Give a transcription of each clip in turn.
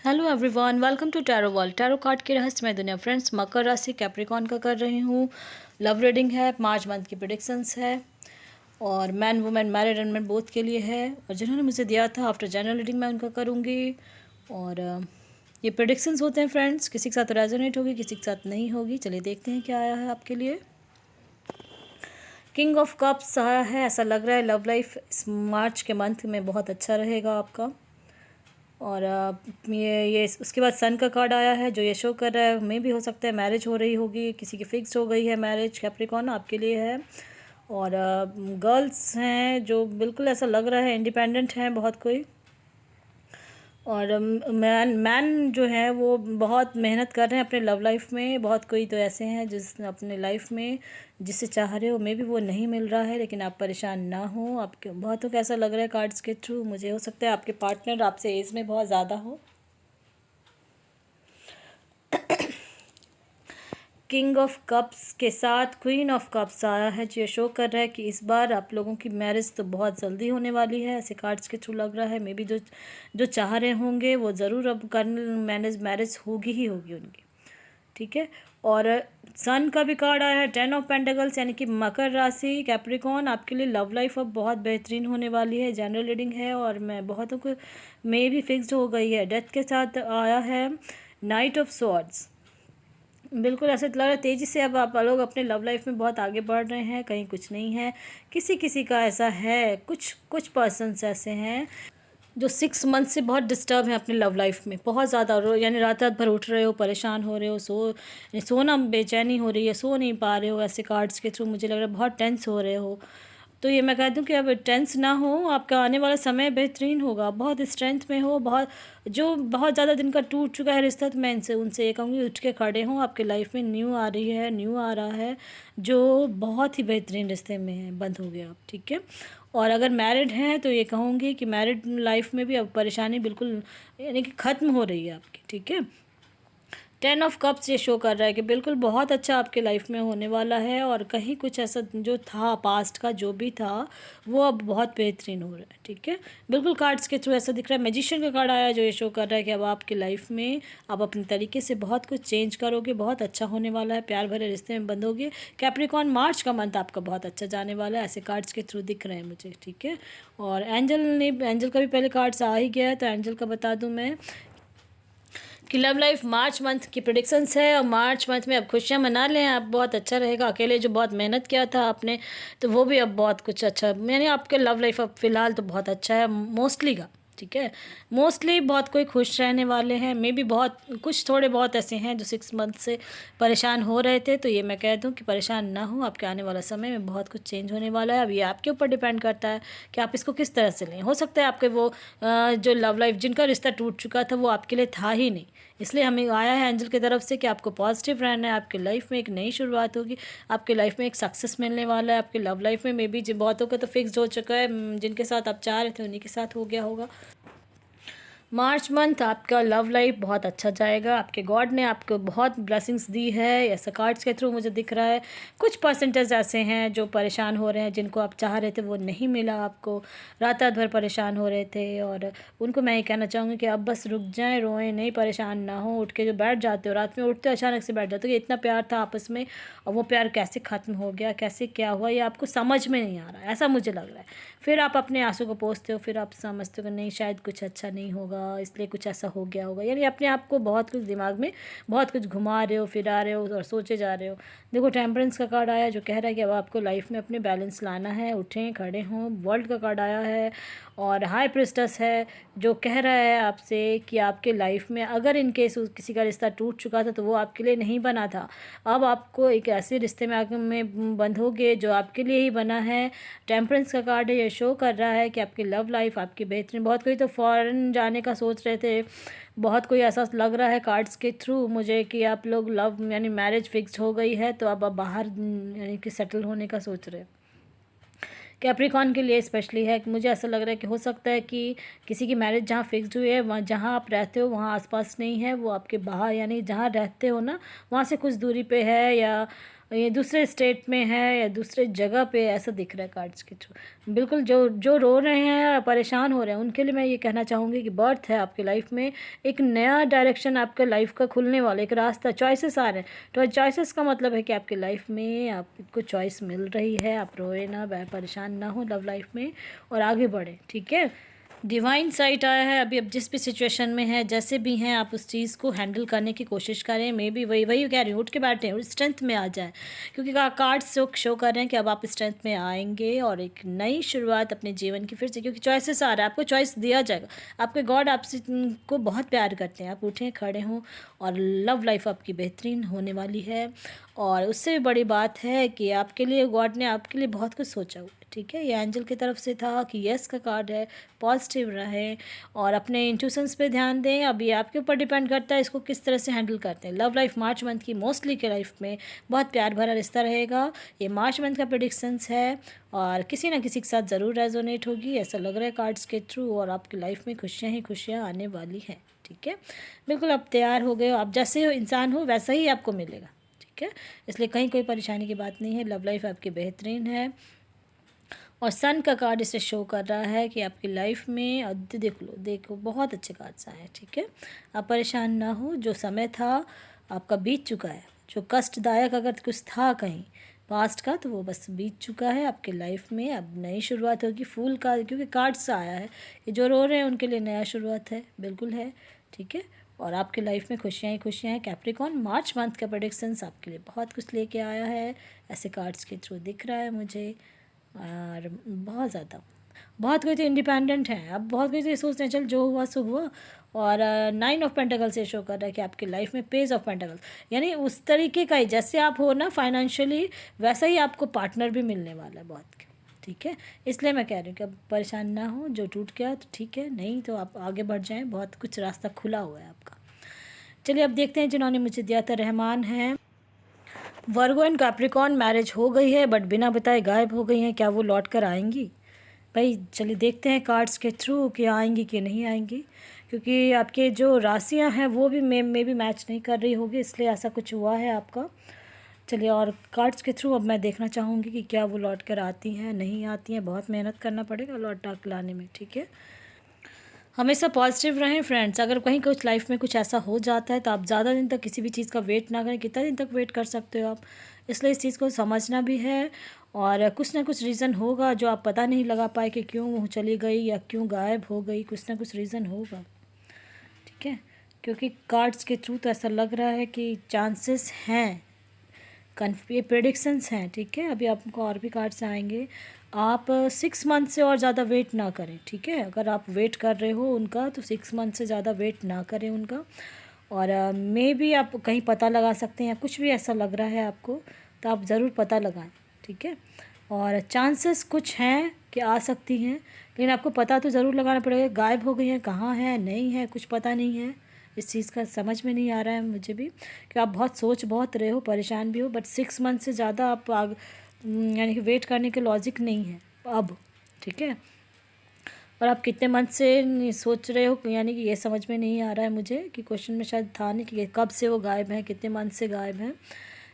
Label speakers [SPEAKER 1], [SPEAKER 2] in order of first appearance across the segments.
[SPEAKER 1] Hello everyone, welcome to tarot world. Tarot card की रहस्यमय दुनिया। फ्रेंड्स, मकर राशि कैप्रिकॉन का कर रही हूँ। लव रीडिंग है, मार्च मंथ की प्रेडिक्शंस है और man women married and man both के लिए है। और जिन्होंने मुझे दिया था आफ्टर जनरल रीडिंग मैं उनका करूँगी। और ये प्रेडिक्शंस होते हैं फ्रेंड्स, किसी के साथ रेजोनेट होगी, किसी के साथ नहीं होगी। चलिए देखते हैं क्या आया है आपके लिए। किंग ऑफ कप्स आया है। ऐसा लग रहा है लव लाइफ इस मार्च के मंथ में बहुत अच्छा रहेगा आपका। और ये उसके बाद सन का कार्ड आया है जो ये शो कर रहा है में भी हो सकता है मैरिज हो रही होगी, किसी की फिक्स हो गई है मैरिज। कैप्रिकॉन आपके लिए है। और गर्ल्स हैं जो बिल्कुल ऐसा लग रहा है इंडिपेंडेंट हैं बहुत कोई। और मैन जो है वो बहुत मेहनत कर रहे हैं अपने लव लाइफ में। बहुत कोई तो ऐसे हैं जिस अपने लाइफ में जिससे चाह रहे हो मे भी वो नहीं मिल रहा है, लेकिन आप परेशान ना हो। आपके बहुतों को ऐसा लग रहा है कार्ड्स के थ्रू, मुझे हो सकता है आपके पार्टनर आपसे एज में बहुत ज़्यादा हो। किंग ऑफ कप्स के साथ क्वीन ऑफ कप्स आया है जो शो कर रहा है कि इस बार आप लोगों की मैरिज तो बहुत जल्दी होने वाली है। ऐसे कार्ड्स के थ्रू लग रहा है मे बी जो जो चाह रहे होंगे वो ज़रूर अब मैरिज होगी ही होगी उनकी। ठीक है। और सन का भी कार्ड आया है, 10 ऑफ पेंटिकल्स, यानी कि मकर राशि कैप्रिकॉन आपके लिए लव लाइफ अब बहुत बेहतरीन होने वाली है। जनरल रीडिंग है और मैं बहुतों को मे भी फिक्स्ड हो गई है। डेथ के साथ आया है नाइट ऑफ स्वॉर्ड्स। बिल्कुल ऐसा लग रहा है तेज़ी से अब आप लोग अपने लव लाइफ में बहुत आगे बढ़ रहे हैं। कहीं कुछ नहीं है, किसी किसी का ऐसा है, कुछ कुछ पर्सन्स ऐसे हैं जो 6 मंथ से बहुत डिस्टर्ब हैं अपने लव लाइफ में बहुत ज़्यादा। यानी रात रात भर उठ रहे हो, परेशान हो रहे हो, सोना बेचैनी हो रही है, सो नहीं पा रहे हो। ऐसे कार्ड्स के थ्रू मुझे लग रहा है बहुत टेंस हो रहे हो। तो ये मैं कह दूं कि अब टेंस ना हो, आपका आने वाला समय बेहतरीन होगा। बहुत स्ट्रेंथ में हो, बहुत जो बहुत ज़्यादा दिन का टूट चुका है रिश्ता, तो मैं उनसे ये कहूँगी उठ के खड़े हों। आपके लाइफ में न्यू आ रही है, न्यू आ रहा है जो बहुत ही बेहतरीन रिश्ते में है, बंद हो गया आप। ठीक है। और अगर मैरिड हैं तो ये कहूँगी कि मैरिड लाइफ में भी अब परेशानी बिल्कुल यानी कि ख़त्म हो रही है आपकी। ठीक है। 10 ऑफ कप्स ये शो कर रहा है कि बिल्कुल बहुत अच्छा आपके लाइफ में होने वाला है। और कहीं कुछ ऐसा जो था पास्ट का जो भी था वो अब बहुत बेहतरीन हो रहा है। ठीक है। बिल्कुल कार्ड्स के थ्रू ऐसा दिख रहा है। मैजिशियन का कार्ड आया जो ये शो कर रहा है कि अब आपकी लाइफ में आप अपने तरीके से बहुत कुछ चेंज करोगे, बहुत अच्छा होने वाला है, प्यार भरे रिश्ते में बंधोगे। कैप्रिकॉन मार्च का मंथ आपका बहुत अच्छा जाने वाला है, ऐसे कार्ड्स के थ्रू दिख रहे हैं मुझे। ठीक है। और एंजल का भी पहले कार्ड्स आ ही गया है तो एंजल का बता दूं मैं कि लव लाइफ मार्च मंथ की प्रेडिक्शंस है। और मार्च मंथ में अब खुशियाँ मना लें आप, बहुत अच्छा रहेगा। अकेले जो बहुत मेहनत किया था आपने तो वो भी अब बहुत कुछ अच्छा, यानी आपके लव लाइफ अब फ़िलहाल तो बहुत अच्छा है मोस्टली का। ठीक है। मोस्टली बहुत कोई खुश रहने वाले हैं। मे बी बहुत कुछ थोड़े बहुत ऐसे हैं जो 6 मंथ से परेशान हो रहे थे, तो ये मैं कह दूं कि परेशान ना हो। आपके आने वाला समय में बहुत कुछ चेंज होने वाला है। अब ये आपके ऊपर डिपेंड करता है कि आप इसको किस तरह से लें। हो सकता है आपके वो जो लव लाइफ जिनका रिश्ता टूट चुका था वो आपके लिए था ही नहीं, इसलिए हमें आया है एंजल की तरफ से कि आपको पॉजिटिव रहना है। आपके लाइफ में एक नई शुरुआत होगी, आपके लाइफ में एक सक्सेस मिलने वाला है। आपके लव लाइफ में मे बी बहुतों का तो फिक्स्ड हो चुका है, जिनके साथ आप चाह रहे थे उन्हीं के साथ हो गया होगा। मार्च मंथ आपका लव लाइफ बहुत अच्छा जाएगा। आपके गॉड ने आपको बहुत ब्लेसिंग्स दी है, ऐसा कार्ड्स के थ्रू मुझे दिख रहा है। कुछ परसेंटेज ऐसे हैं जो परेशान हो रहे हैं, जिनको आप चाह रहे थे वो नहीं मिला आपको, रात रात भर परेशान हो रहे थे। और उनको मैं ये कहना चाहूँगी कि अब बस रुक जाएं, रोएं नहीं, परेशान ना हो। उठ के जो बैठ जाते हो रात में, उठते अचानक से बैठ जाते हो कि इतना प्यार था आपस में और वो प्यार कैसे ख़त्म हो गया, कैसे क्या हुआ, ये आपको समझ में नहीं आ रहा, ऐसा मुझे लग रहा है। फिर आप अपने आंसू को पोंछते हो, फिर आप समझते हो कि नहीं शायद कुछ अच्छा नहीं होगा, इसलिए कुछ ऐसा हो गया होगा। यानी अपने आप को बहुत कुछ दिमाग में बहुत कुछ घुमा रहे हो, फिरा रहे हो और सोचे जा रहे हो। देखो टेम्परेंस का कार्ड आया जो कह रहा है कि अब आपको लाइफ में अपने बैलेंस लाना है, उठें खड़े हों। वर्ल्ड का कार्ड आया है और हाई प्रिस्टेस है जो कह रहा है आपसे कि आपके लाइफ में अगर इन केस किसी का रिश्ता टूट चुका था तो वो आपके लिए नहीं बना था। अब आपको एक ऐसे रिश्ते में आगे में बंधोगे जो आपके लिए ही बना है। टेम्परेंस का कार्ड है, ये शो कर रहा है कि आपकी लव लाइफ आपकी बेहतरीन। बहुत कोई तो फॉरेन जाने का सोच रहे थे, बहुत कोई ऐसा लग रहा है कार्ड्स के थ्रू मुझे कि आप लोग लव यानी मैरिज फिक्स हो गई है तो अब आप बाहर यानी कि सेटल होने का सोच रहे हैं। कैप्रिकॉन के लिए स्पेशली है कि मुझे ऐसा लग रहा है कि हो सकता है कि किसी की मैरिज जहाँ फिक्स्ड हुई है वहाँ जहाँ आप रहते हो वहाँ आसपास नहीं है, वो आपके बाहर यानी जहाँ रहते हो ना वहाँ से कुछ दूरी पे है, या ये दूसरे स्टेट में है या दूसरे जगह पे, ऐसा दिख रहा है कार्ड्स के थ्रू। बिल्कुल जो जो रो रहे हैं और परेशान हो रहे हैं उनके लिए मैं ये कहना चाहूँगी कि बर्थ है आपकी लाइफ में, एक नया डायरेक्शन आपके लाइफ का खुलने वाला, एक रास्ता, चॉइसेस आ रहे हैं। तो चॉइसेस का मतलब है कि आपकी लाइफ में आपको चॉइस मिल रही है। आप रोए ना, परेशान ना हो लव लाइफ में, और आगे बढ़े, ठीक है। डिवाइन साइट आया है। अभी अब जिस भी सिचुएशन में है, जैसे भी हैं, आप उस चीज़ को हैंडल करने की कोशिश करें। मे बी वही वही कह रही हूँ, उठ के बैठे और स्ट्रेंथ में आ जाए, क्योंकि कार्ड्स शो कर रहे हैं कि अब आप स्ट्रेंथ में आएंगे और एक नई शुरुआत अपने जीवन की फिर से, क्योंकि चॉइसेस आ रहा है, आपको चॉइस दिया जाएगा। आपके गॉड आपसे को बहुत प्यार करते हैं। आप उठें, खड़े हों, और लव लाइफ आपकी बेहतरीन होने वाली है। और उससे भी बड़ी बात है कि आपके लिए गॉड ने आपके लिए बहुत कुछ सोचा हुआ है, ठीक है। ये एंजल की तरफ से था कि यस का कार्ड है, पॉजिटिव रहें और अपने इंट्यूशंस पे ध्यान दें। अब ये आपके ऊपर डिपेंड करता है इसको किस तरह से हैंडल करते हैं। लव लाइफ मार्च मंथ की मोस्टली के लाइफ में बहुत प्यार भरा रिश्ता रहेगा। ये मार्च मंथ का प्रेडिक्शंस है और किसी ना किसी के साथ ज़रूर रेजोनेट होगी, ऐसा लग रहा है कार्ड्स के थ्रू। और आपकी लाइफ में खुशियाँ ही खुशियाँ आने वाली हैं, ठीक है। बिल्कुल आप तैयार हो गए हो, आप जैसे हो इंसान हो वैसा ही आपको मिलेगा, ठीक है। इसलिए कहीं कोई परेशानी की बात नहीं है। लव लाइफ आपकी बेहतरीन है। और सन का कार्ड इसे शो कर रहा है कि आपकी लाइफ में, देखो बहुत अच्छे कार्ड्स आए हैं, ठीक है। आप परेशान ना हो, जो समय था आपका बीत चुका है। जो कष्टदायक अगर कुछ था कहीं पास्ट का, तो वो बस बीत चुका है। आपके लाइफ में अब नई शुरुआत होगी। फूल का, क्योंकि कार्ड्स आया है कि जो रो रहे हैं उनके लिए नया शुरुआत है, बिल्कुल है, ठीक है। और आपकी लाइफ में खुशियाँ ही खुशियाँ हैं। कैप्रिकॉन मार्च मंथ का प्रेडिक्शंस आपके लिए बहुत कुछ लेके आया है, ऐसे कार्ड्स के थ्रू दिख रहा है मुझे। और बहुत ज़्यादा, बहुत कोई तो इंडिपेंडेंट है। अब बहुत कोई तो ये सोचते हैं चल जो हुआ सो हुआ। और 9 ऑफ पेंटाकल से शो कर रहा है कि आपकी लाइफ में पेज ऑफ पेंटाकल, यानी उस तरीके का ही जैसे आप हो ना फाइनेंशियली, वैसा ही आपको पार्टनर भी मिलने वाला है बहुत, ठीक है। इसलिए मैं कह रही हूँ कि अब परेशान ना हो। जो टूट गया तो ठीक है, नहीं तो आप आगे बढ़ जाएं, बहुत कुछ रास्ता खुला हुआ है आपका। चलिए अब देखते हैं जिन्होंने मुझे दिया था। रहमान है, वर्गो एंड कैप्रिकॉन मैरिज हो गई है बट बिना बताए गायब हो गई हैं। क्या वो लौट कर आएंगी? भाई चलिए देखते हैं कार्ड्स के थ्रू कि आएंगी कि नहीं आएंगी, क्योंकि आपके जो राशियां हैं वो भी मे भी मैच नहीं कर रही होगी, इसलिए ऐसा कुछ हुआ है आपका। चलिए और कार्ड्स के थ्रू अब मैं देखना चाहूँगी कि क्या वो लौट कर आती हैं, नहीं आती हैं। बहुत मेहनत करना पड़ेगा लौट कर लाने में, ठीक है। हमेशा पॉजिटिव रहें फ्रेंड्स। अगर कहीं कुछ लाइफ में कुछ ऐसा हो जाता है तो आप ज़्यादा दिन तक किसी भी चीज़ का वेट ना करें। कितना दिन तक वेट कर सकते हो आप, इसलिए इस चीज़ को समझना भी है। और कुछ ना कुछ रीज़न होगा जो आप पता नहीं लगा पाए कि क्यों वो चली गई या क्यों गायब हो गई, कुछ ना कुछ रीज़न होगा, ठीक है। क्योंकि कार्ड्स के थ्रू तो ऐसा लग रहा है कि चांसेस हैं, ये प्रेडिक्शंस हैं, ठीक है। अभी आपको और भी कार्ड्स आएंगे। आप 6 मंथ से और ज़्यादा वेट ना करें, ठीक है। अगर आप वेट कर रहे हो उनका तो 6 मंथ से ज़्यादा वेट ना करें उनका। और मे भी आप कहीं पता लगा सकते हैं, या कुछ भी ऐसा लग रहा है आपको तो आप ज़रूर पता लगाएं, ठीक है। और चांसेस कुछ हैं कि आ सकती हैं, लेकिन आपको पता तो ज़रूर लगाना पड़ेगा। गायब हो गई हैं, कहाँ हैं, नहीं है, कुछ पता नहीं है। इस चीज़ का समझ में नहीं आ रहा है मुझे भी कि आप बहुत सोच बहुत रहे हो, परेशान भी हो, बट 6 मंथ से ज़्यादा आप यानी कि वेट करने के लॉजिक नहीं है अब, ठीक है। और आप कितने मंथ से सोच रहे हो, यानी कि ये समझ में नहीं आ रहा है मुझे कि क्वेश्चन में शायद था नहीं कि कब से वो गायब हैं, कितने मंथ से गायब हैं।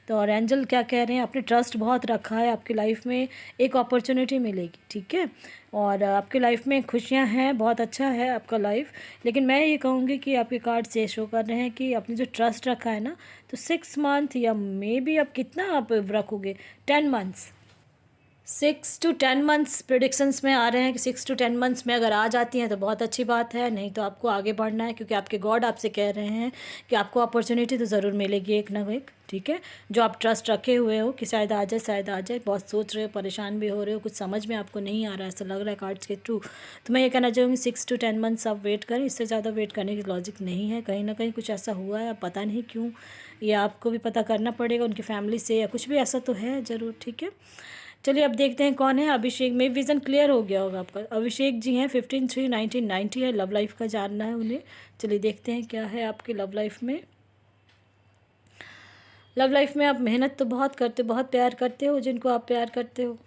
[SPEAKER 1] तो और एंजल क्या कह रहे हैं, आपने ट्रस्ट बहुत रखा है, आपकी लाइफ में एक अपॉर्चुनिटी मिलेगी, ठीक है। और आपकी लाइफ में खुशियां हैं, बहुत अच्छा है आपका लाइफ। लेकिन मैं ये कहूँगी कि आपके कार्ड से शो कर रहे हैं कि आपने जो ट्रस्ट रखा है ना, तो 6 मंथ या मे बी आप कितना आप रखोगे, 10 मंथ्स, 6 to 10 मंथ्स प्रिडिक्शंस में आ रहे हैं कि 6 to 10 मंथ्स में अगर आ जाती हैं तो बहुत अच्छी बात है, नहीं तो आपको आगे बढ़ना है, क्योंकि आपके गॉड आपसे कह रहे हैं कि आपको अपॉर्चुनिटी तो ज़रूर मिलेगी एक ना एक, ठीक है। जो आप ट्रस्ट रखे हुए हो कि शायद आ जाए, शायद आ जाए, बहुत सोच रहे हो, परेशान भी हो रहे हो, कुछ समझ में आपको नहीं आ रहा है, ऐसा लग रहा है कार्ड्स के थ्रू। तो मैं ये कहना चाहूँगी 6 to 10 मंथ्स आप वेट करें, इससे ज़्यादा वेट करने की लॉजिक नहीं है। कहीं ना कहीं कुछ ऐसा हुआ है, पता नहीं क्यों, ये आपको भी पता करना पड़ेगा उनकी फैमिली से, या कुछ भी ऐसा तो है ज़रूर, ठीक है। चलिए अब देखते हैं कौन है। अभिषेक, में विज़न क्लियर हो गया होगा आपका। अभिषेक जी हैं, 15/3/1990 है, लव लाइफ का जानना है उन्हें। चलिए देखते हैं क्या है आपकी लव लाइफ में। लव लाइफ में आप मेहनत तो बहुत करते हो, बहुत प्यार करते हो जिनको आप प्यार करते हो।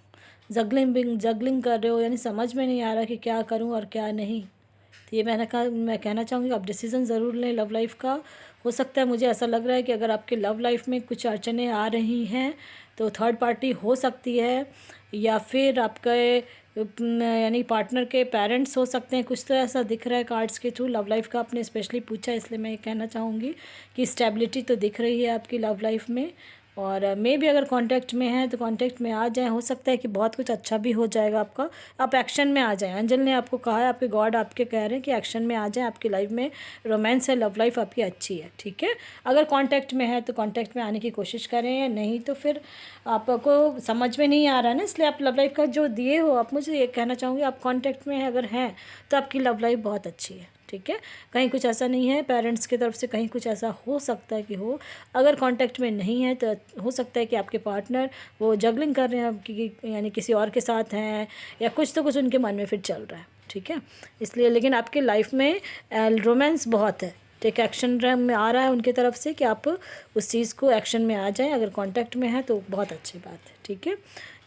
[SPEAKER 1] जगलिंग कर रहे हो, यानी समझ में नहीं आ रहा कि क्या करूं और क्या नहीं। तो ये मैं कहना चाहूँगी आप डिसीज़न ज़रूर लें लव लाइफ का। हो सकता है, मुझे ऐसा लग रहा है कि अगर आपके लव लाइफ में कुछ अड़चनें आ रही हैं तो थर्ड पार्टी हो सकती है, या फिर आपके यानी पार्टनर के पेरेंट्स हो सकते हैं। कुछ तो ऐसा दिख रहा है कार्ड्स के थ्रू। लव लाइफ का आपने स्पेशली पूछा, इसलिए मैं ये कहना चाहूँगी कि स्टेबिलिटी तो दिख रही है आपकी लव लाइफ में। और मे भी अगर कांटेक्ट में है तो कांटेक्ट में आ जाएं। हो सकता है कि बहुत कुछ अच्छा भी हो जाएगा आपका, आप एक्शन में आ जाएं। अंजल ने आपको कहा है, आपके गॉड आपके कह रहे हैं कि एक्शन में आ जाएं। आपकी लाइफ में रोमांस है, लव लाइफ आपकी अच्छी है, ठीक है। अगर कांटेक्ट में है तो कांटेक्ट में आने की कोशिश करें, नहीं तो फिर आपको समझ में नहीं आ रहा है ना, इसलिए आप लव लाइफ का जो दिए हो, आप मुझे ये कहना चाहूँगी आप कांटेक्ट में अगर हैं तो आपकी लव लाइफ बहुत अच्छी है, ठीक है। कहीं कुछ ऐसा नहीं है पेरेंट्स की तरफ से, कहीं कुछ ऐसा हो सकता है कि हो। अगर कांटेक्ट में नहीं है तो हो सकता है कि आपके पार्टनर वो जगलिंग कर रहे हैं आपकी, यानी किसी और के साथ हैं, या कुछ तो कुछ उनके मन में फिर चल रहा है, ठीक है। इसलिए लेकिन आपके लाइफ में रोमांस बहुत है, टेक एक्शन में आ रहा है उनकी तरफ से कि आप उस चीज़ को एक्शन में आ जाएं। अगर कांटेक्ट में है तो बहुत अच्छी बात है, ठीक है।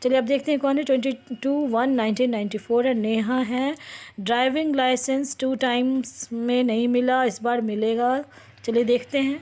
[SPEAKER 1] चलिए अब देखते हैं कौन है। 22/1/1994 है, नेहा है। ड्राइविंग लाइसेंस 2 टाइम्स में नहीं मिला, इस बार मिलेगा। चलिए देखते हैं,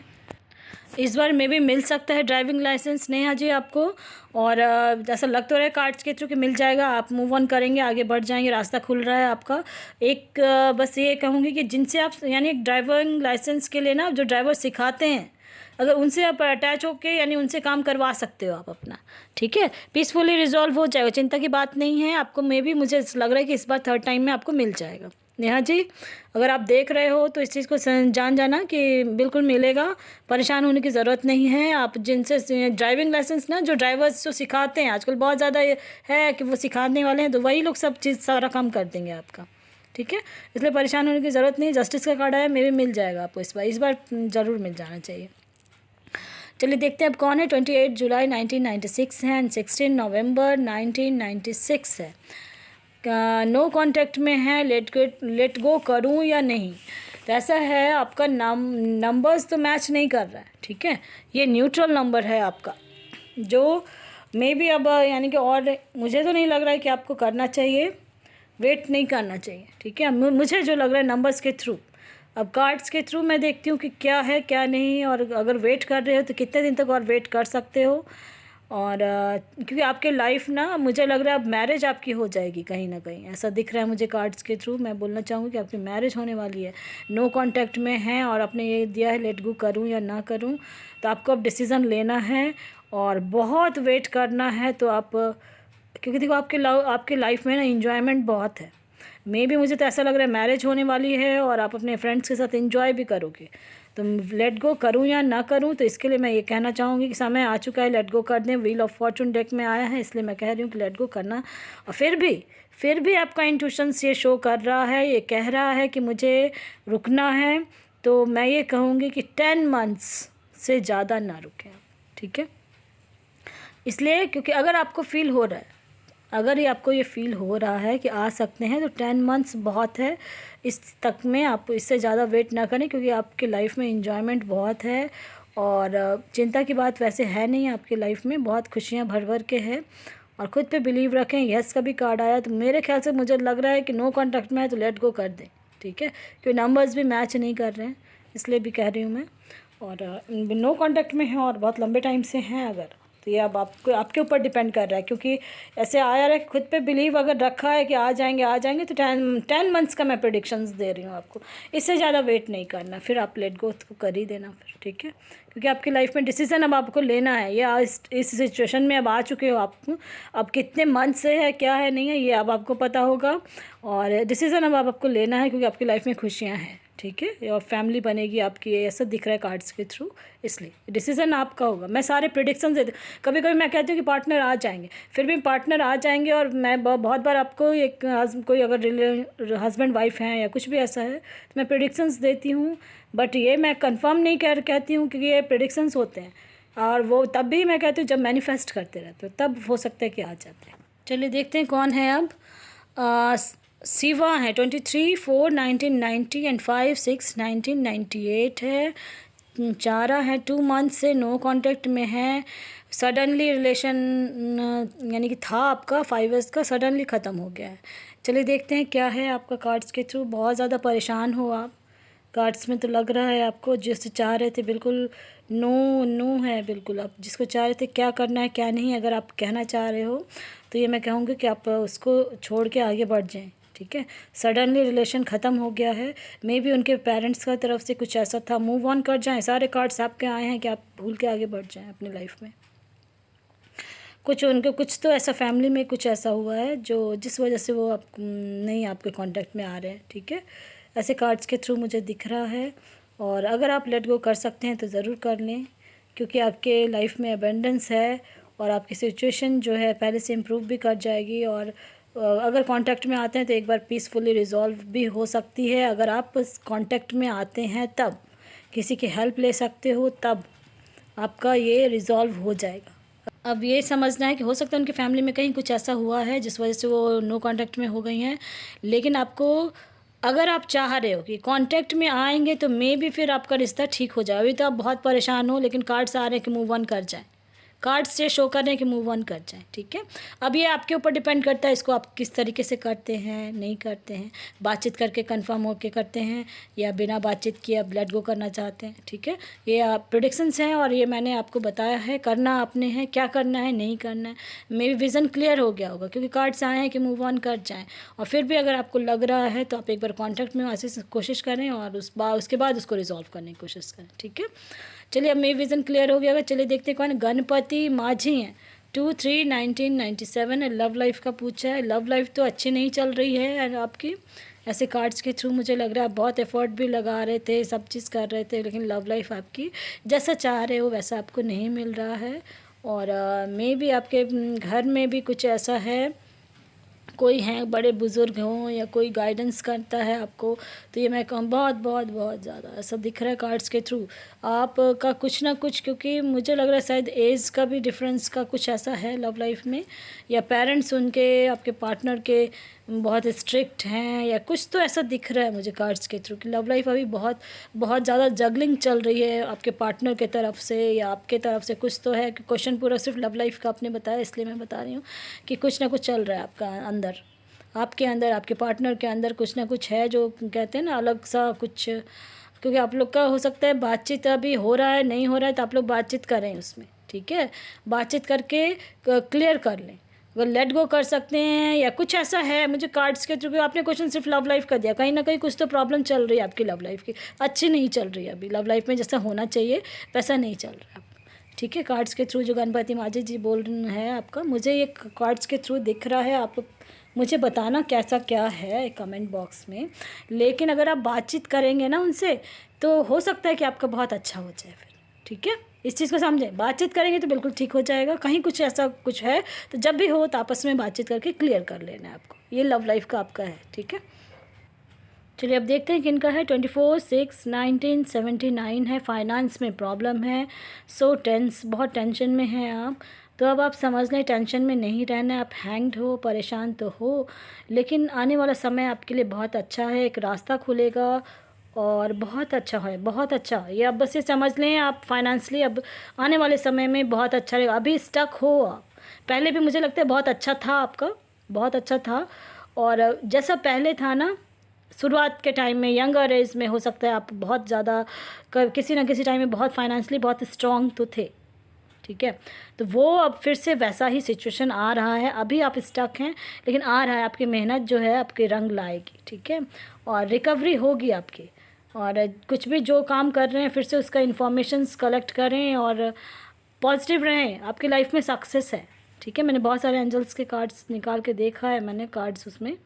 [SPEAKER 1] इस बार में भी मिल सकता है ड्राइविंग लाइसेंस नेहा जी आपको। और ऐसा लग तो रहा है कार्ड्स के थ्रू कि मिल जाएगा। आप मूव ऑन करेंगे, आगे बढ़ जाएंगे, रास्ता खुल रहा है आपका। एक बस ये कहूँगी कि जिनसे आप यानी एक ड्राइविंग लाइसेंस के लिए ना जो ड्राइवर सिखाते हैं, अगर उनसे आप अटैच होके यानी उनसे काम करवा सकते हो आप अपना, ठीक है। पीसफुली रिजॉल्व हो जाएगा, चिंता की बात नहीं है आपको। मुझे लग रहा है कि इस बार थर्ड टाइम में आपको मिल जाएगा नेहा जी। अगर आप देख रहे हो तो इस चीज़ को जान जाना कि बिल्कुल मिलेगा, परेशान होने की ज़रूरत नहीं है। आप जिनसे ड्राइविंग लाइसेंस ना, जो ड्राइवर्स जो सिखाते हैं आजकल बहुत ज़्यादा है कि वो सिखाने वाले हैं, तो वही लोग सब चीज़ सारा काम कर देंगे आपका, ठीक है। इसलिए परेशान होने की ज़रूरत नहीं। जस्टिस का कार्ड आया, मे भी मिल जाएगा आपको इस बार ज़रूर मिल जाना चाहिए। चलिए देखते हैं अब कौन है। 28 जुलाई 1996 है एंड 16 नवंबर 1996 है। नो कांटेक्ट में है, लेट गो करूं या नहीं। तो ऐसा है आपका नंबर्स तो मैच नहीं कर रहा है, ठीक है। ये न्यूट्रल नंबर है आपका, जो मे बी अब यानी कि, और मुझे तो नहीं लग रहा है कि आपको करना चाहिए, वेट नहीं करना चाहिए, ठीक है। मुझे जो लग रहा है नंबर्स के थ्रू, अब कार्ड्स के थ्रू मैं देखती हूँ कि क्या है क्या नहीं, और अगर वेट कर रहे हो तो कितने दिन तक और वेट कर सकते हो। और क्योंकि आपके लाइफ ना, मुझे लग रहा है अब मैरिज आपकी हो जाएगी कहीं ना कहीं, ऐसा दिख रहा है मुझे कार्ड्स के थ्रू। मैं बोलना चाहूँगी कि आपकी मैरिज होने वाली है। नो कांटेक्ट में है और आपने ये दिया है लेट गो करूँ या ना करूँ, तो आपको अब डिसीज़न लेना है और बहुत वेट करना है। तो आप, क्योंकि देखो आपके लाइफ में ना इंजॉयमेंट बहुत है। मे भी मुझे तो ऐसा लग रहा है मैरिज होने वाली है और आप अपने फ्रेंड्स के साथ एंजॉय भी करोगे। तो लेट गो करूं या ना करूं, तो इसके लिए मैं ये कहना चाहूँगी कि समय आ चुका है, लेट गो कर दें। व्हील ऑफ फॉर्चून डेक में आया है, इसलिए मैं कह रही हूँ कि लेट गो करना। और फिर भी आपका इंट्यूशंस ये शो कर रहा है, ये कह रहा है कि मुझे रुकना है। तो मैं ये कहूँगी कि 10 मंथ्स से ज़्यादा ना रुकें, ठीक है। इसलिए क्योंकि अगर आपको फील हो रहा है, अगर ये आपको ये फील हो रहा है कि आ सकते हैं, तो 10 मंथ्स बहुत है। इस तक में आप इससे ज़्यादा वेट ना करें, क्योंकि आपके लाइफ में इंजॉयमेंट बहुत है और चिंता की बात वैसे है नहीं। आपकी लाइफ में बहुत खुशियाँ भर भर के है और ख़ुद पे बिलीव रखें। यस का भी कार्ड आया, तो मेरे ख्याल से मुझे लग रहा है कि नो कॉन्टैक्ट में है तो लेट गो कर दें, ठीक है। क्योंकि नंबर्स भी मैच नहीं कर रहे हैं, इसलिए भी कह रही हूँ मैं। और नो कॉन्टैक्ट में है और बहुत लंबे टाइम से हैं अगर, तो ये अब आपके ऊपर डिपेंड कर रहा है। क्योंकि ऐसे आया है, खुद पे बिलीव अगर रखा है कि आ जाएंगे, तो 10 मंथ्स का मैं प्रेडिक्शंस दे रही हूँ आपको। इससे ज़्यादा वेट नहीं करना, फिर आप लेट गो तो कर ही देना फिर, ठीक है। क्योंकि आपकी लाइफ में डिसीज़न अब आपको लेना है। ये इस सिचुएशन में अब आ चुके हो आप, अब कितने मंथ से है क्या है नहीं है ये अब आपको पता होगा। और डिसीज़न अब आपको लेना है, क्योंकि आपकी लाइफ में खुशियाँ हैं, ठीक है। और फैमिली बनेगी आपकी, ऐसा दिख रहा है कार्ड्स के थ्रू, इसलिए डिसीज़न आपका होगा। मैं सारे प्रेडिक्शन देती हूँ। कभी कभी मैं कहती हूँ कि पार्टनर आ जाएंगे, फिर भी पार्टनर आ जाएंगे। और मैं बहुत बार आपको एक कोई अगर हस्बैंड वाइफ हैं या कुछ भी ऐसा है, तो मैं प्रेडिक्शंस देती हूँ। बट ये मैं कंफर्म नहीं कहती हूँ, क्योंकि ये प्रेडिक्शंस होते हैं और वो तब भी मैं कहती हूँ जब मैनिफेस्ट करते रहते हो, तब हो सकता है कि आ जाते हैं। चलिए देखते हैं कौन है अब। शिवा है, 23/4/1990 एंड 5/6/1998 है। चारा है, 2 मंथ से नो कांटेक्ट में है। सडनली रिलेशन यानी कि था आपका 5 इयर्स का, सडनली ख़त्म हो गया है। चलिए देखते हैं क्या है आपका कार्ड्स के थ्रू। बहुत ज़्यादा परेशान हो आप, कार्ड्स में तो लग रहा है आपको जिससे चाह रहे थे बिल्कुल नो नो है, बिल्कुल आप जिसको चाह रहे थे क्या करना है क्या नहीं, अगर आप कहना चाह रहे हो तो ये मैं कहूँगी कि आप उसको छोड़ के आगे बढ़ जाएं। ठीक है, सडनली रिलेशन ख़त्म हो गया है, मे बी उनके पेरेंट्स का तरफ से कुछ ऐसा था, मूव ऑन कर जाएं। सारे कार्ड्स आपके आए हैं कि आप भूल के आगे बढ़ जाएं अपनी लाइफ में। कुछ उनको कुछ तो ऐसा फैमिली में कुछ ऐसा हुआ है जो जिस वजह से वो आप नहीं आपके कांटेक्ट में आ रहे हैं। ठीक है, ऐसे कार्ड्स के थ्रू मुझे दिख रहा है। और अगर आप लेट गो कर सकते हैं तो ज़रूर कर लें, क्योंकि आपके लाइफ में अबेंडेंस है और आपकी सिचुएशन जो है पहले से इम्प्रूव भी कर जाएगी। और अगर कांटेक्ट में आते हैं तो एक बार पीसफुली रिजॉल्व भी हो सकती है। अगर आप कांटेक्ट में आते हैं तब किसी की हेल्प ले सकते हो, तब आपका ये रिजॉल्व हो जाएगा। अब ये समझना है कि हो सकता है उनकी फैमिली में कहीं कुछ ऐसा हुआ है जिस वजह से वो नो कांटेक्ट में हो गई हैं, लेकिन आपको अगर आप चाह रहे हो कि कांटेक्ट में आएंगे तो मे बी फिर आपका रिश्ता ठीक हो जाए। अभी तो आप बहुत परेशान हो, लेकिन कार्ड्स आ रहे हैं कि मूव ऑन कर जाए, कार्ड्स से शो कर रहे हैं कि मूव ऑन कर जाएं। ठीक है, अब ये आपके ऊपर डिपेंड करता है इसको आप किस तरीके से करते हैं नहीं करते हैं, बातचीत करके कंफर्म होके करते हैं या बिना बातचीत किए आप लेट गो करना चाहते हैं। ठीक है, ये आप प्रेडिक्शंस हैं और ये मैंने आपको बताया है, करना आपने है, क्या करना है नहीं करना है। मे बी विज़न क्लियर हो गया होगा क्योंकि कार्ड्स आए हैं कि मूव ऑन कर जाएँ। और फिर भी अगर आपको लग रहा है तो आप एक बार कॉन्टैक्ट में ऐसे कोशिश करें और उसके बाद उसको रिजॉल्व करने की कोशिश करें। ठीक है, चलिए अब मेरी विज़न क्लियर हो गया होगा। चलिए देखते हैं कौन गणपति माझी हैं, 2/3/1997 है। लव लाइफ का पूछा है। लव लाइफ तो अच्छी नहीं चल रही है आपकी। ऐसे कार्ड्स के थ्रू मुझे लग रहा है बहुत एफर्ट भी लगा रहे थे, सब चीज़ कर रहे थे, लेकिन लव लाइफ आपकी जैसा चाह रहे हो वैसा आपको नहीं मिल रहा है। और मे बी आपके घर में भी कुछ ऐसा है, कोई हैं बड़े बुज़ुर्ग हों या कोई गाइडेंस करता है आपको, तो ये मैं कहूँ बहुत बहुत बहुत ज़्यादा ऐसा दिख रहा है कार्ड्स के थ्रू आपका कुछ ना कुछ, क्योंकि मुझे लग रहा है शायद एज का भी डिफरेंस का कुछ ऐसा है लव लाइफ में, या पेरेंट्स उनके आपके पार्टनर के बहुत स्ट्रिक्ट हैं या कुछ तो ऐसा दिख रहा है मुझे कार्ड्स के थ्रू कि लव लाइफ अभी बहुत बहुत ज़्यादा जगलिंग चल रही है आपके पार्टनर के तरफ से या आपके तरफ से। कुछ तो है कि क्वेश्चन पूरा सिर्फ लव लाइफ का आपने बताया, इसलिए मैं बता रही हूँ कि कुछ ना कुछ चल रहा है आपका अंदर, आपके अंदर, आपके पार्टनर के अंदर कुछ ना कुछ है जो कहते हैं ना अलग सा कुछ। क्योंकि आप लोग का हो सकता है बातचीत अभी हो रहा है नहीं हो रहा है, तो आप लोग बातचीत करें उसमें। ठीक है, बातचीत करके क्लियर कर लें, अगर लेट गो कर सकते हैं या कुछ ऐसा है। मुझे कार्ड्स के थ्रू आपने क्वेश्चन सिर्फ लव लाइफ का दिया, कहीं ना कहीं कुछ तो प्रॉब्लम चल रही है आपकी लव लाइफ की, अच्छी नहीं चल रही है अभी लव लाइफ में, जैसा होना चाहिए वैसा नहीं चल रहा है। ठीक है, कार्ड्स के थ्रू जो गणपति माझी जी बोल रहे हैं आपका, मुझे ये कार्ड्स के थ्रू दिख रहा है। आप मुझे बताना कैसा क्या है कमेंट बॉक्स में, लेकिन अगर आप बातचीत करेंगे ना उनसे तो हो सकता है कि आपका बहुत अच्छा हो जाए फिर। ठीक है, इस चीज़ को समझें, बातचीत करेंगे तो बिल्कुल ठीक हो जाएगा। कहीं कुछ ऐसा कुछ है तो जब भी हो तो आपस में बातचीत करके क्लियर कर लेना है आपको, ये लव लाइफ का आपका है। ठीक है, चलिए अब देखते हैं किनका है। 24/6/1979 है। फाइनेंस में प्रॉब्लम है, सो टेंस, बहुत टेंशन में हैं आप। तो अब आप समझ लें टेंशन में नहीं रहना है, आप हैंग्ड हो, परेशान तो हो, लेकिन आने वाला समय आपके लिए बहुत अच्छा है, एक रास्ता खुलेगा और बहुत अच्छा है, बहुत अच्छा। ये अब बस ये समझ लें आप फाइनेंशियली अब आने वाले समय में बहुत अच्छा रहेगा। अभी स्टक हो आप, पहले भी मुझे लगता है बहुत अच्छा था आपका, बहुत अच्छा था। और जैसा पहले था ना शुरुआत के टाइम में, यंगर एज में, हो सकता है आप बहुत ज़्यादा किसी ना किसी टाइम में बहुत फाइनेंशियली बहुत स्ट्रॉन्ग तो थे। ठीक है, तो वो अब फिर से वैसा ही सिचुएशन आ रहा है। अभी आप स्टक हैं लेकिन आ रहा है, आपकी मेहनत जो है आपके रंग लाएगी। ठीक है, और रिकवरी होगी आपकी। और कुछ भी जो काम कर रहे हैं फिर से उसका इन्फॉर्मेशंस कलेक्ट करें और पॉजिटिव रहें, आपकी लाइफ में सक्सेस है। ठीक है, मैंने बहुत सारे एंजल्स के कार्ड्स निकाल के देखा है मैंने कार्ड्स उसमें,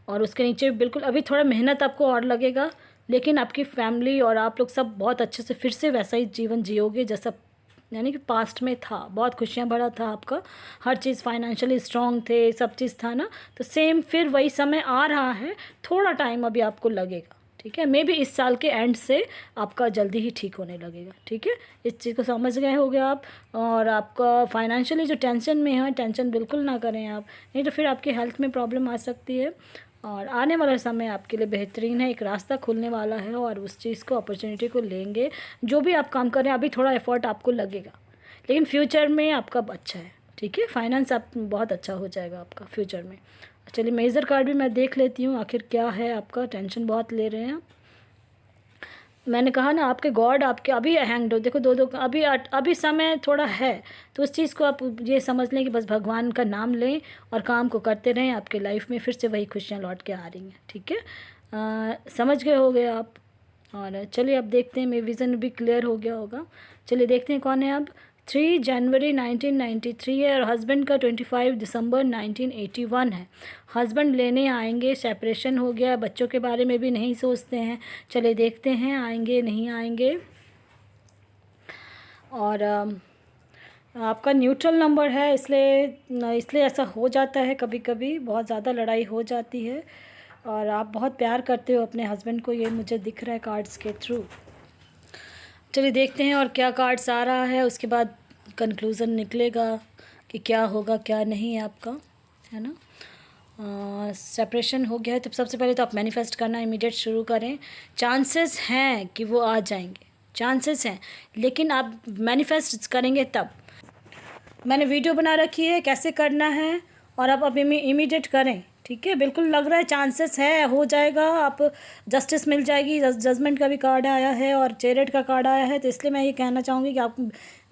[SPEAKER 1] और उसके नीचे बिल्कुल अभी थोड़ा मेहनत आपको और लगेगा, लेकिन आपकी फैमिली और आप लोग सब बहुत अच्छे से फिर से वैसा ही जीवन जियोगे जैसा यानी कि पास्ट में था। बहुत खुशियाँ भरा था आपका, हर चीज़ फाइनेंशियली स्ट्रॉन्ग थे, सब चीज़ था ना, तो सेम फिर वही समय आ रहा है। थोड़ा टाइम अभी आपको लगेगा। ठीक है, मे बी इस साल के एंड से आपका जल्दी ही ठीक होने लगेगा। ठीक है, इस चीज़ को समझ गए होगे आप। और आपका फाइनेंशियली जो टेंशन में है, टेंशन बिल्कुल ना करें आप, नहीं तो फिर आपकी हेल्थ में प्रॉब्लम आ सकती है। और आने वाला समय आपके लिए बेहतरीन है, एक रास्ता खुलने वाला है और उस चीज़ को, अपॉर्चुनिटी को लेंगे। जो भी आप काम कर रहे हैं अभी थोड़ा एफर्ट आपको लगेगा, लेकिन फ्यूचर में आपका अच्छा है। ठीक है, फाइनेंस आप बहुत अच्छा हो जाएगा आपका फ्यूचर में। चलिए मेजर कार्ड भी मैं देख लेती हूँ आखिर क्या है आपका, टेंशन बहुत ले रहे हैं आप। मैंने कहा ना, आपके गॉड आपके अभी हैंग्ड हो, देखो दो अभी समय थोड़ा है, तो उस चीज़ को आप ये समझ लें कि बस भगवान का नाम लें और काम को करते रहें, आपके लाइफ में फिर से वही खुशियाँ लौट के आ रही हैं। ठीक है, समझ गए होगे आप। और चलिए अब देखते हैं, मेरा विज़न भी क्लियर हो गया होगा। चलिए देखते हैं कौन है अब। 3 जनवरी 1993 है और हस्बैंड का 25 दिसंबर 1981 है। हस्बैंड लेने आएंगे, सेपरेशन हो गया, बच्चों के बारे में भी नहीं सोचते हैं। चलिए देखते हैं आएंगे नहीं आएंगे। और आपका न्यूट्रल नंबर है, इसलिए ऐसा हो जाता है, कभी कभी बहुत ज़्यादा लड़ाई हो जाती है। और आप बहुत प्यार करते हो अपने हस्बैंड को, ये मुझे दिख रहा है कार्ड्स के थ्रू। चलिए देखते हैं और क्या कार्ड्स आ रहा है, उसके बाद कंक्लूज़न निकलेगा कि क्या होगा क्या नहीं है आपका, है ना। सेपरेशन हो गया है तो सबसे पहले तो आप मैनिफेस्ट करना इमीडिएट शुरू करें। चांसेस हैं कि वो आ जाएंगे, चांसेस हैं, लेकिन आप मैनिफेस्ट करेंगे तब। मैंने वीडियो बना रखी है कैसे करना है, और आप अभी इमीडिएट करें। ठीक है, बिल्कुल लग रहा है चांसेस है, हो जाएगा, आप जस्टिस मिल जाएगी। जजमेंट का भी कार्ड आया है और चैरियट का कार्ड आया है, तो इसलिए मैं ये कहना चाहूँगी कि आप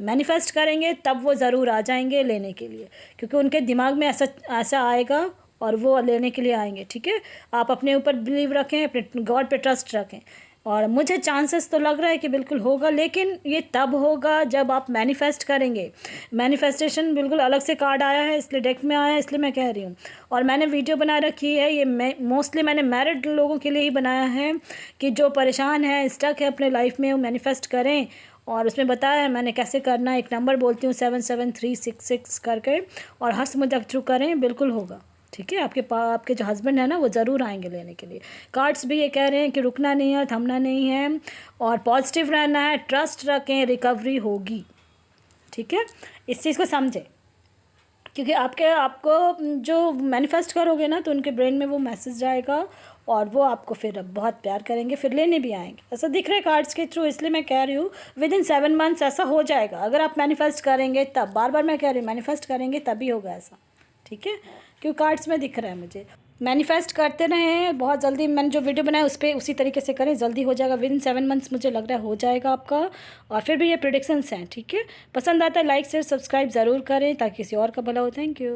[SPEAKER 1] मैनिफेस्ट करेंगे तब वो ज़रूर आ जाएंगे लेने के लिए, क्योंकि उनके दिमाग में ऐसा आएगा और वो लेने के लिए आएंगे। ठीक है, आप अपने ऊपर बिलीव रखें, अपने गॉड पे ट्रस्ट रखें। और मुझे चांसेस तो लग रहा है कि बिल्कुल होगा, लेकिन ये तब होगा जब आप मैनिफेस्ट करेंगे। मैनिफेस्टेशन बिल्कुल अलग से कार्ड आया है, इसलिए डेक में आया है, इसलिए मैं कह रही हूँ। और मैंने वीडियो बना रखी है, ये मोस्टली मैंने मैरिड लोगों के लिए ही बनाया है कि जो परेशान है, स्टक है अपने लाइफ में, वो मैनिफेस्ट करें। और उसमें बताया है मैंने कैसे करना है। एक नंबर बोलती हूँ 77366 करके, और हंस मजाक थ्रू करें, बिल्कुल होगा। ठीक है, आपके जो हस्बैंड है ना, वो ज़रूर आएंगे लेने के लिए। कार्ड्स भी ये कह रहे हैं कि रुकना नहीं है, थमना नहीं है, और पॉजिटिव रहना है, ट्रस्ट रखें, रिकवरी होगी। ठीक है, इस चीज़ को समझें, क्योंकि आपको जो मैनिफेस्ट करोगे ना, तो उनके ब्रेन में वो मैसेज जाएगा और वो आपको फिर बहुत प्यार करेंगे, फिर लेने भी आएंगे। ऐसा दिख रहा है कार्ड्स के थ्रू, इसलिए मैं कह रही हूँ विदिन 7 मंथ्स ऐसा हो जाएगा। अगर आप मैनिफेस्ट करेंगे तब, बार बार मैं कह रही हूँ मैनिफेस्ट करेंगे तभी होगा ऐसा। ठीक है, क्योंकि कार्ड्स में दिख रहा है मुझे। मैनिफेस्ट करते रहें, बहुत जल्दी मैंने जो वीडियो बनाया उस पर उसी तरीके से करें, जल्दी हो जाएगा। विदिन 7 मंथ्स मुझे लग रहा है हो जाएगा आपका। और फिर भी ये प्रेडिक्शंस हैं। ठीक है, पसंद आता है लाइक शेयर सब्सक्राइब ज़रूर करें ताकि किसी और का भला हो। Thank you.